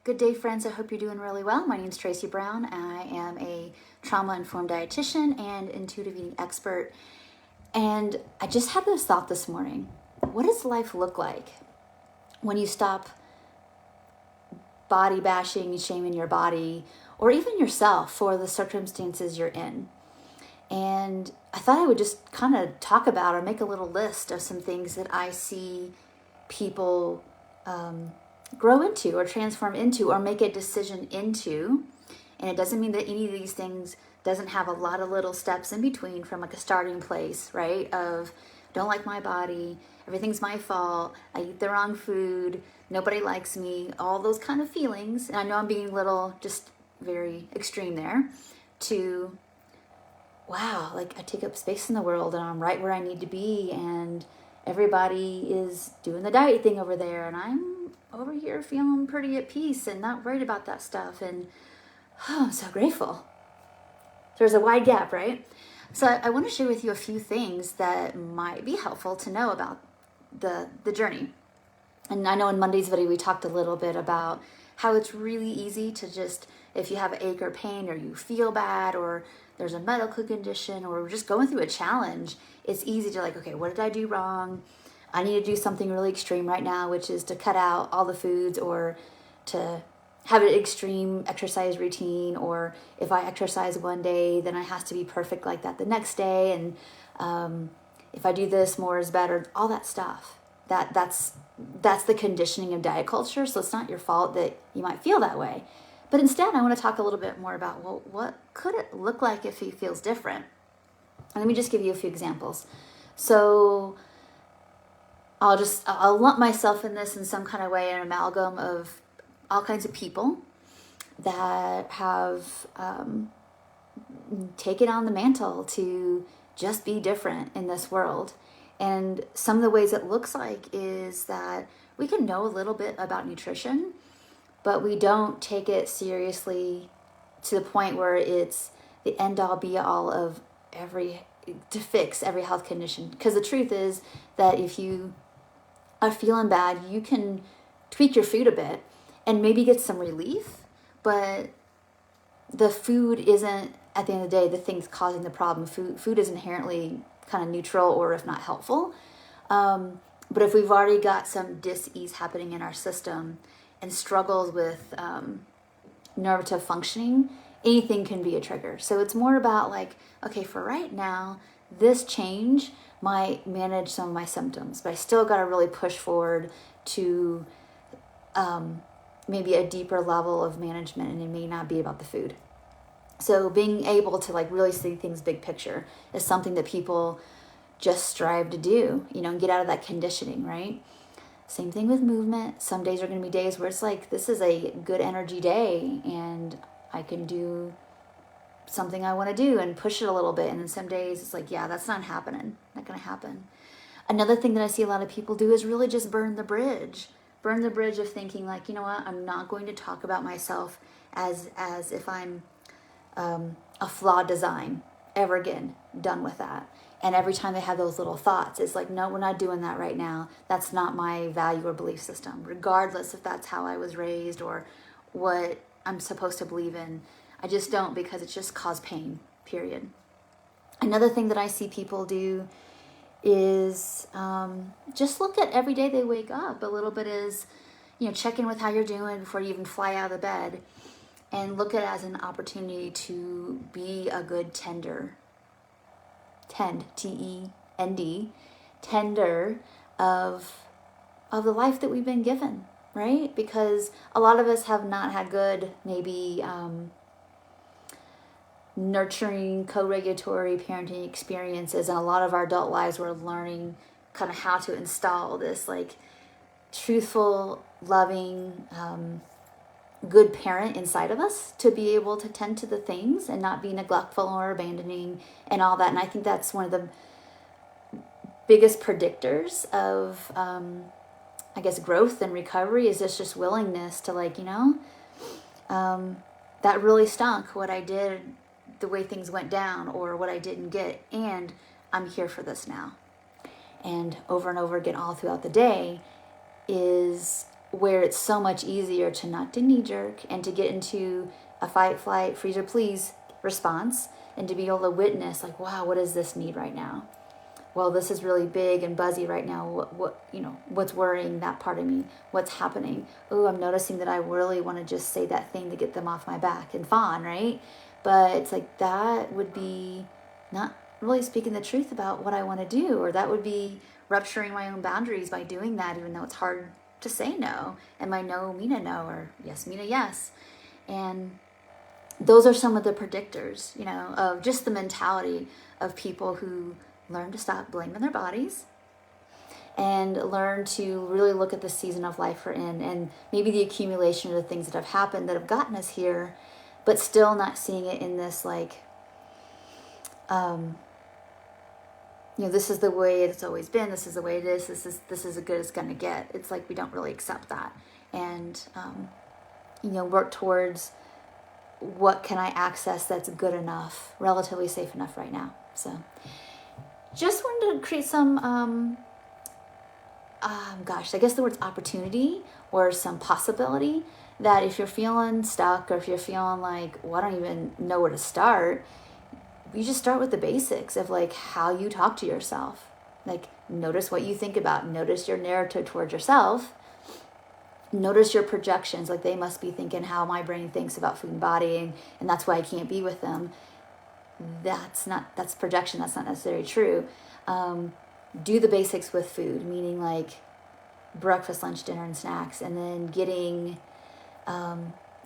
Good day, friends. I hope you're doing really well. My name is Tracy Brown. I am a trauma-informed dietitian and intuitive eating expert. And I just had this thought this morning. What does life look like when you stop body bashing, shaming your body, or even yourself for the circumstances you're in? And I thought I would just kind of talk about or make a little list of some things that I see people grow into or transform into or make a decision into. And it doesn't mean that any of these things doesn't have a lot of little steps in between, from like a starting place, right? Of don't like my body, everything's my fault, I eat the wrong food, nobody likes me, all those kind of feelings. And I know I'm being a little just very extreme there, to wow, like I take up space in the world and I'm right where I need to be, and everybody is doing the diet thing over there and I'm over here feeling pretty at peace and not worried about that stuff. And I'm so grateful. There's a wide gap, right? So I want to share with you a few things that might be helpful to know about the journey. And I know in Monday's video we talked a little bit about how it's really easy to just, if you have an ache or pain or you feel bad or there's a medical condition or we're just going through a challenge, it's easy to like, okay, what did I do wrong? I need to do something really extreme right now, which is to cut out all the foods or to have an extreme exercise routine. Or if I exercise one day, then it has to be perfect like that the next day. And if I do this, more is better, all that stuff. That's the conditioning of diet culture. So it's not your fault that you might feel that way. But instead, I want to talk a little bit more about, well, what could it look like if he feels different? And let me just give you a few examples. So I'll lump myself in this in some kind of way, an amalgam of all kinds of people that have taken on the mantle to just be different in this world. And some of the ways it looks like is that we can know a little bit about nutrition, but we don't take it seriously to the point where it's the end all be all of to fix every health condition. Because the truth is that if you are feeling bad, you can tweak your food a bit and maybe get some relief, but the food isn't, at the end of the day, the thing's causing the problem. Food is inherently kind of neutral or if not helpful. But if we've already got some dis-ease happening in our system and struggles with nervative functioning, anything can be a trigger. So it's more about like, okay, for right now, this change might manage some of my symptoms, but I still got to really push forward to maybe a deeper level of management, and it may not be about the food. So being able to like really see things big picture is something that people just strive to do, and get out of that conditioning, right? Same thing with movement. Some days are going to be days where it's like, this is a good energy day and I can do something I want to do and push it a little bit. And then some days it's like, yeah, that's not happening. Not going to happen. Another thing that I see a lot of people do is really just burn the bridge. Burn the bridge of thinking like, you know what, I'm not going to talk about myself as if I'm a flawed design ever again. Done with that. And every time they have those little thoughts, it's like, no, we're not doing that right now. That's not my value or belief system, regardless if that's how I was raised or what I'm supposed to believe in. I just don't, because it's just caused pain, period. Another thing that I see people do is just look at every day they wake up. A little bit is, check in with how you're doing before you even fly out of bed, and look at it as an opportunity to be a good tender, T-E-N-D, tender of the life that we've been given, right? Because a lot of us have not had good, maybe nurturing, co-regulatory parenting experiences, and a lot of our adult lives we're learning kind of how to install this like truthful, loving, good parent inside of us to be able to tend to the things and not be neglectful or abandoning and all that. And I think that's one of the biggest predictors of I guess growth and recovery, is this just willingness to like, that really stunk what I did, the way things went down, or what I didn't get, and I'm here for this now. And over again all throughout the day is where it's so much easier to not to knee jerk and to get into a fight, flight, freeze or please response, and to be able to witness, like, wow, what does this need right now? Well, this is really big and buzzy right now. What's worrying that part of me? What's happening? Oh, I'm noticing that I really want to just say that thing to get them off my back and fawn, right? But it's like that would be not really speaking the truth about what I want to do, or that would be rupturing my own boundaries by doing that, even though it's hard to say no. And my no mean a no, or yes mean a yes. And those are some of the predictors, of just the mentality of people who learn to stop blaming their bodies and learn to really look at the season of life we're in, and maybe the accumulation of the things that have happened that have gotten us here, but still not seeing it in this like, this is the way it's always been. This is the way it is. This is as good as it's going to get. It's like we don't really accept that, and work towards what can I access that's good enough, relatively safe enough right now. So just wanted to create some, I guess the word's opportunity, or some possibility, that if you're feeling stuck, or if you're feeling like, well, I don't even know where to start, you just start with the basics of like how you talk to yourself. Like, notice what you think about, notice your narrative towards yourself, notice your projections, like they must be thinking how my brain thinks about food and body, and that's why I can't be with them. That's projection. That's not necessarily true. Do the basics with food, meaning like breakfast, lunch, dinner, and snacks, and then getting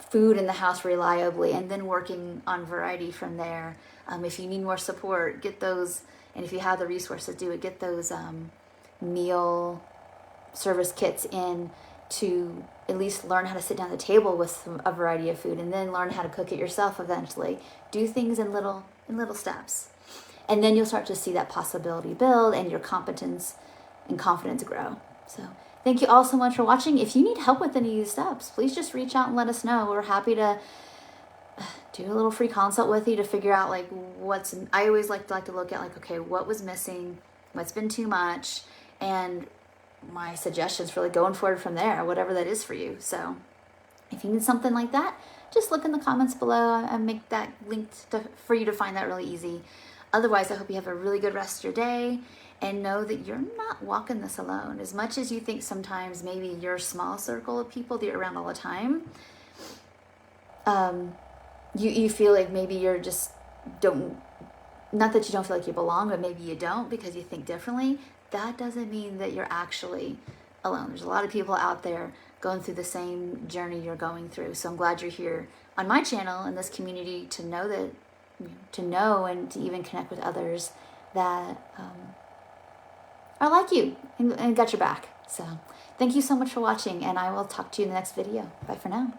food in the house reliably, and then working on variety from there. If you need more support, get those, and if you have the resources, do it. Get those meal service kits in, to at least learn how to sit down at the table with a variety of food, and then learn how to cook it yourself eventually. Do things in little steps. And then you'll start to see that possibility build, and your competence and confidence grow. So thank you all so much for watching. If you need help with any of these steps, please just reach out and let us know. We're happy to do a little free consult with you to figure out like I always like to look at like, okay, what was missing, what's been too much, and my suggestions for like going forward from there, whatever that is for you. So if you need something like that, just look in the comments below and make that link for you to find that really easy. Otherwise, I hope you have a really good rest of your day, and know that you're not walking this alone. As much as you think sometimes maybe your small circle of people that you're around all the time, you feel like maybe you're just not that you don't feel like you belong, but maybe you don't because you think differently. That doesn't mean that you're actually alone. There's a lot of people out there going through the same journey you're going through. So I'm glad you're here on my channel, in this community, to know and to even connect with others that are like you and got your back. So thank you so much for watching, and I will talk to you in the next video. Bye for now.